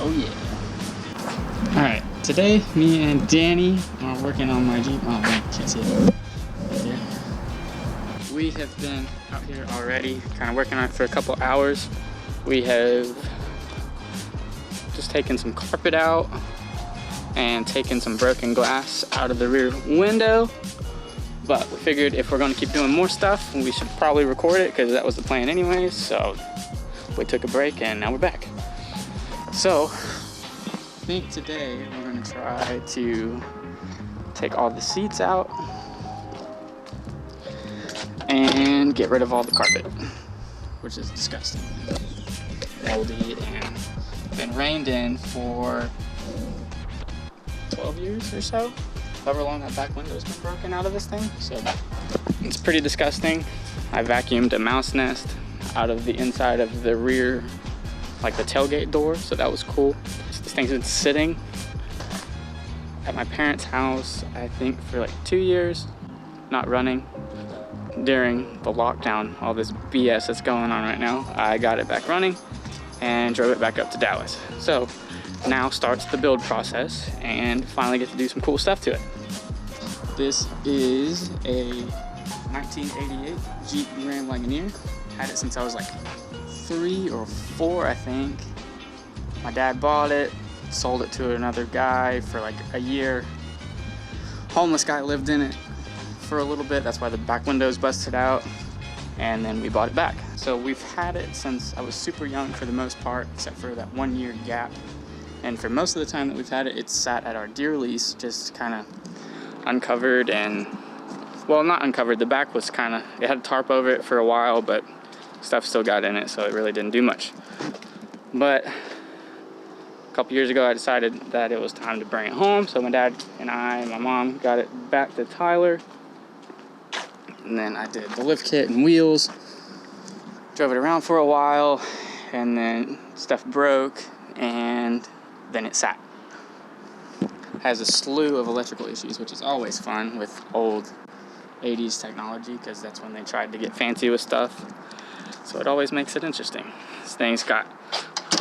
Oh yeah. Alright, today me and Danny are working on my Jeep. Oh man, can't see it. Right there. We have been out here already, kind of working on it for a couple hours. We have just taken some carpet out and taken some broken glass out of the rear window. But we figured if we're going to keep doing more stuff, we should probably record it because that was the plan anyways. So we took a break and now we're back. So I think today we're going to try to take all the seats out and get rid of all the carpet, which is disgusting, moldy, and been rained in for 12 years or so, however long that back window's been broken out of this thing. So it's pretty disgusting. I vacuumed a mouse nest out of the inside of the rear, like the tailgate door, so that was cool. This thing's been sitting at my parents' house, I think, for like 2 years, not running. During the lockdown, all this BS that's going on right now, I got it back running and drove it back up to Dallas. So now starts the build process and finally get to do some cool stuff to it. This is a 1988 Jeep Grand Wagoneer. Had it since I was like 3 or 4, I think. My dad bought it, sold it to another guy for like a year. Homeless guy lived in it for a little bit. That's why the back window's busted out. And then we bought it back. So we've had it since I was super young for the most part, except for that 1 year gap. And for most of the time that we've had it, it's sat at our deer lease, just kind of uncovered and, well, not uncovered. The back was kind of, it had a tarp over it for a while, but stuff still got in it, so it really didn't do much. But a couple years ago, I decided that it was time to bring it home. So my dad and I and my mom got it back to Tyler. And then I did the lift kit and wheels, drove it around for a while, and then stuff broke, and then it sat. Has a slew of electrical issues, which is always fun with old 80s technology, because that's when they tried to get fancy with stuff. So it always makes it interesting. This thing's got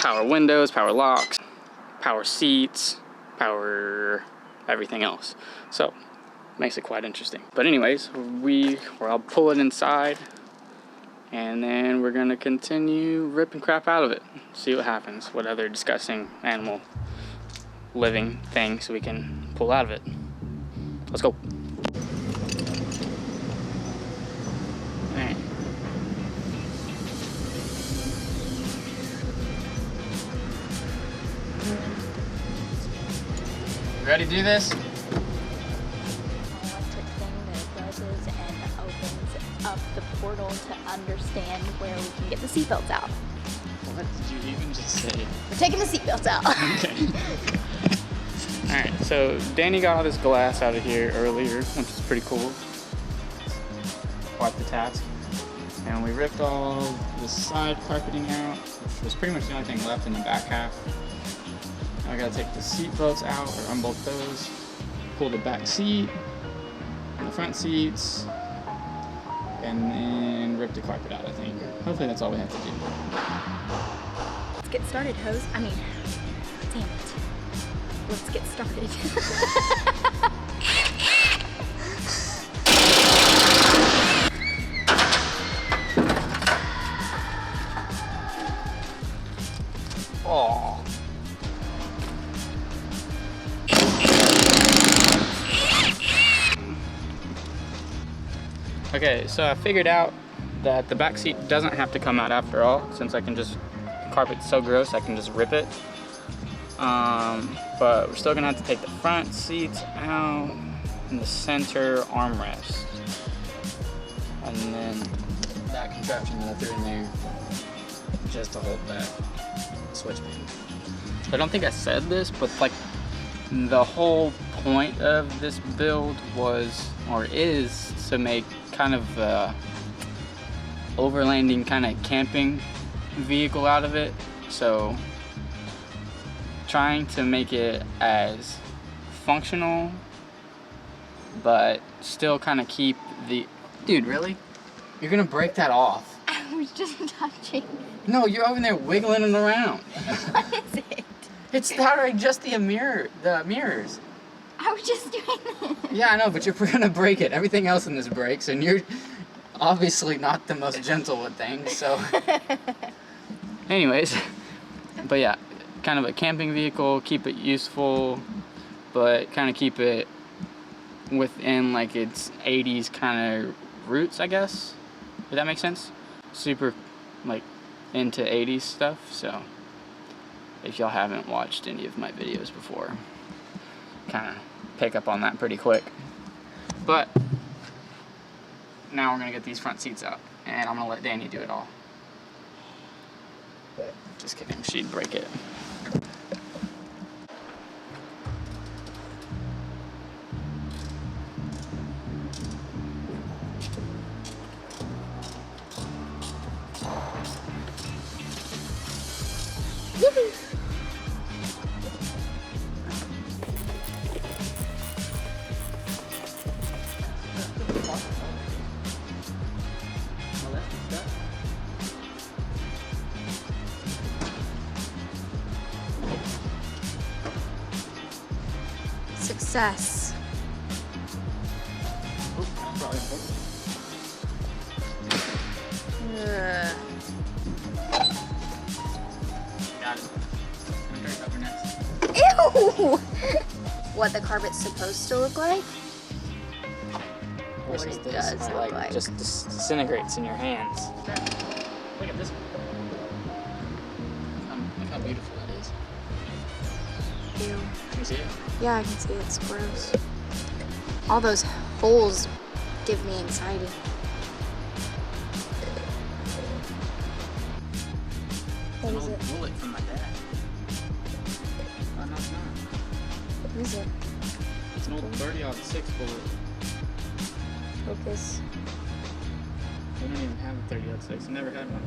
power windows, power locks, power seats, power everything else. So makes it quite interesting. But anyways, I'll pull it inside, and then we're gonna continue ripping crap out of it. See what happens, what other disgusting animal living things we can pull out of it. Let's go. Alright. Ready to do this? Up the portal to understand where we can get the seatbelts out. What did you even just say? We're taking the seatbelts out. Okay. Alright, so Danny got all this glass out of here earlier, which is pretty cool. Quite the task. And we ripped all the side carpeting out, which was pretty much the only thing left in the back half. Now I gotta take the seat belts out, or unbolt those, pull the back seat, and the front seats, and then rip the carpet out, I think. Hopefully that's all we have to do. Let's get started, hose. I mean, damn it. Let's get started. Oh. Okay, so I figured out that the back seat doesn't have to come out after all, since I can just, the carpet's so gross, I can just rip it. But we're still gonna have to take the front seats out and the center armrest. And then that contraption that I threw in there just to hold that switch pin. I don't think I said this, but like the whole point of this build was, or is, to make kind of overlanding kind of camping vehicle out of it. So trying to make it as functional but still kind of keep the, dude, really? You're gonna break that off. I was just touching. No, you're over there wiggling it around. What is it? It's not just the mirrors. I was just doing this. Yeah, I know, but you're gonna break it. Everything else in this breaks, and you're obviously not the most gentle with things, so. Anyways, but yeah, kind of a camping vehicle, keep it useful, but kind of keep it within like its 80s kind of roots, I guess. Does that make sense? Super like into 80s stuff, so if y'all haven't watched any of my videos before, kind of pick up on that pretty quick. But now we're gonna get these front seats out, and I'm gonna let Danny do it all. Just kidding, she'd break it. Success. Got it. I'm gonna cover next. Ew! What the carpet's supposed to look like? What Versus it this, does it look like. just disintegrates in your hands. Look at this one. Look how beautiful that is. Ew. Can you see it? Yeah, I can see it. It's gross. All those holes give me anxiety. What is it? Bullet from my dad. Oh, no, it's not. What is it? It's an old 30-06 bullet. Focus. We don't even have a 30-06. I never had one.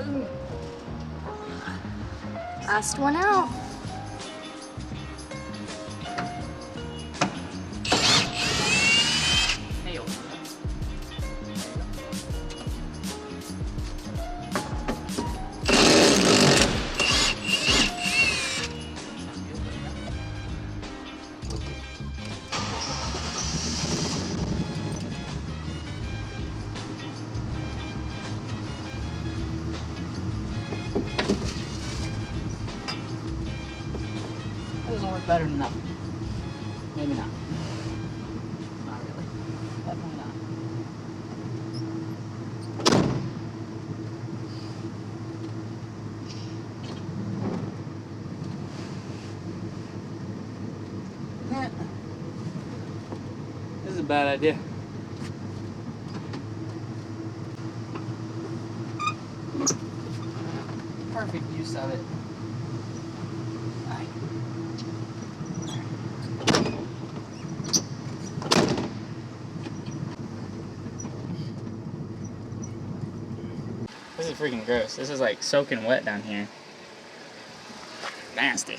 Ooh. Last one out. Hail. Doesn't work better than that. Maybe not. Not really. Definitely not. This is a bad idea. Perfect use of it. This is freaking gross. This is like soaking wet down here. Nasty.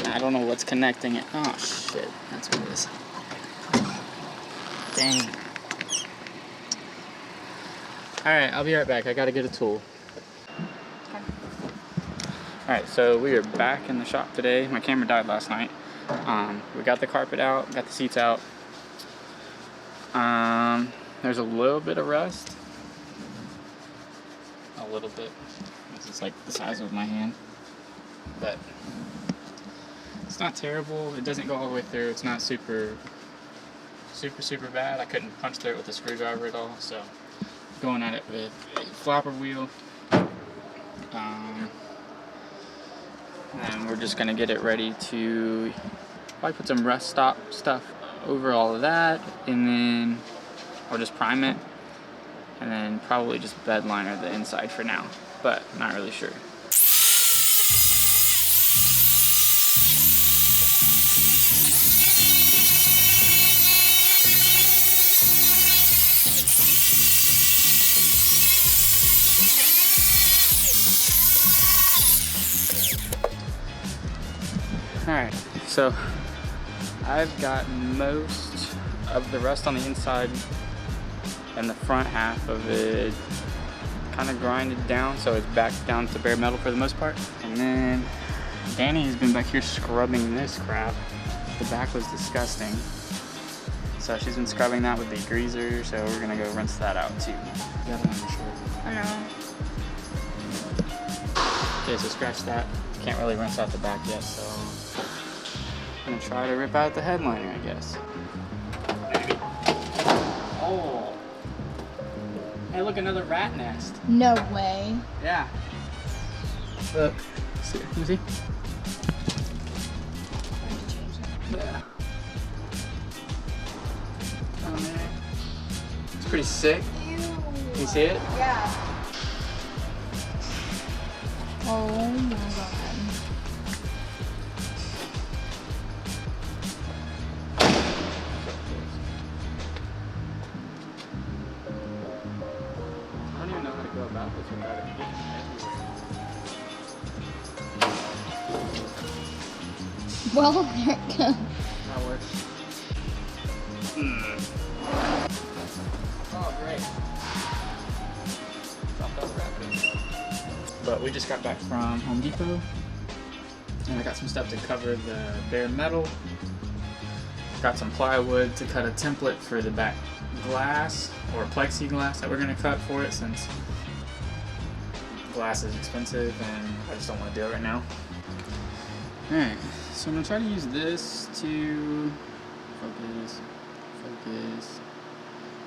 I don't know what's connecting it. Oh shit, that's what it is. Dang. Alright, I'll be right back. I gotta get a tool. Alright, so we are back in the shop today. My camera died last night. We got the carpet out, got the seats out. There's a little bit of rust. A little bit. This is like the size of my hand. But it's not terrible. It doesn't go all the way through. It's not super bad. I couldn't punch through it with a screwdriver at all. So going at it with a flopper wheel. And we're just gonna get it ready to probably put some rust stop stuff over all of that, and then or just prime it, and then probably just bed liner the inside for now, but not really sure. Alright, so I've got most of the rust on the inside and the front half of it kind kind of grinded down, so it's back down to bare metal for the most part. And then Danny has been back here scrubbing this crap. The back was disgusting. So she's been scrubbing that with the greaser, so we're gonna go rinse that out too. The other one is short. I know. Okay, so scratch that. Can't really rinse out the back yet, so I'm gonna try to rip out the headliner, I guess. Oh. Hey, look, another rat nest. No way. Yeah. Look. See, let me see. Yeah. Oh man. It's pretty sick. Ew. Can you see it? Yeah. Oh my god. I don't even know how to go about this without it getting everywhere. Well, there it goes. That works. Oh, great. Dropped out the wrapping. But we just got back from Home Depot, and I got some stuff to cover the bare metal. Got some plywood to cut a template for the back glass, or plexiglass that we're gonna cut for it, since glass is expensive and I just don't want to do it right now. Alright, so I'm gonna try to use this to focus,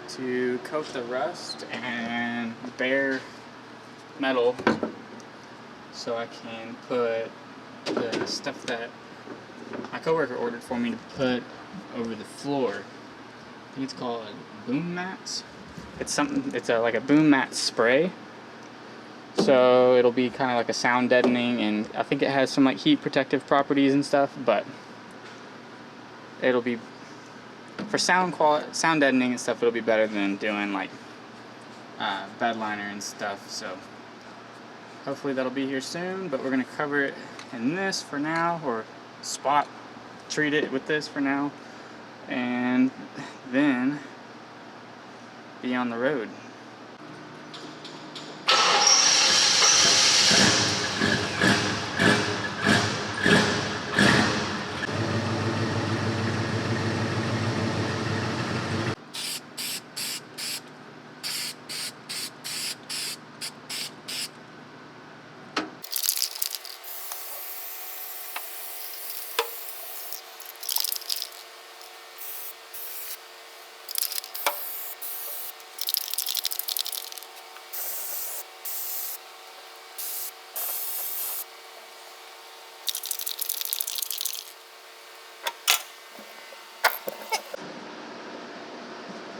to coat the rust and bare metal, so I can put the stuff that my coworker ordered for me to put over the floor. I think it's called boom mats. It's something. It's like a boom mat spray. So it'll be kind of like a sound deadening, and I think it has some like heat protective properties and stuff. But it'll be for sound quality, sound deadening and stuff. It'll be better than doing like bed liner and stuff. So hopefully that'll be here soon. But we're gonna cover it in this for now, or spot treat it with this for now, and then be on the road.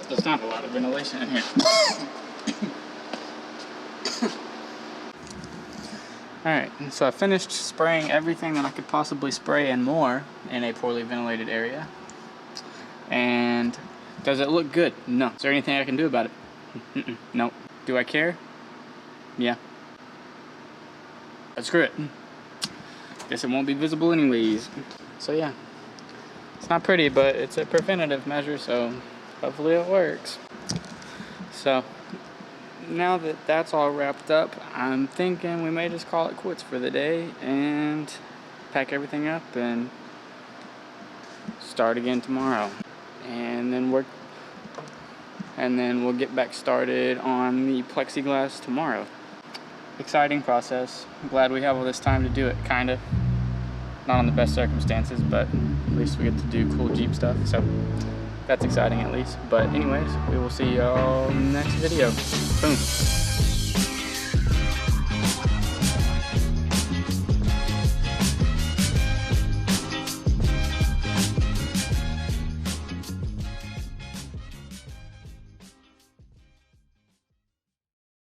There's not a lot of ventilation in here. Alright, so I finished spraying everything that I could possibly spray and more in a poorly ventilated area. And does it look good? No. Is there anything I can do about it? No. Do I care? Yeah. But screw it. Guess it won't be visible anyways. So yeah. It's not pretty, but it's a preventative measure, so hopefully it works. So now that that's all wrapped up, I'm thinking we may just call it quits for the day and pack everything up and start again tomorrow. And then we'll get back started on the plexiglass tomorrow. Exciting process. I'm glad we have all this time to do it, kinda. Not on the best circumstances, but at least we get to do cool Jeep stuff, so that's exciting at least. But anyways, we will see y'all next video. Boom.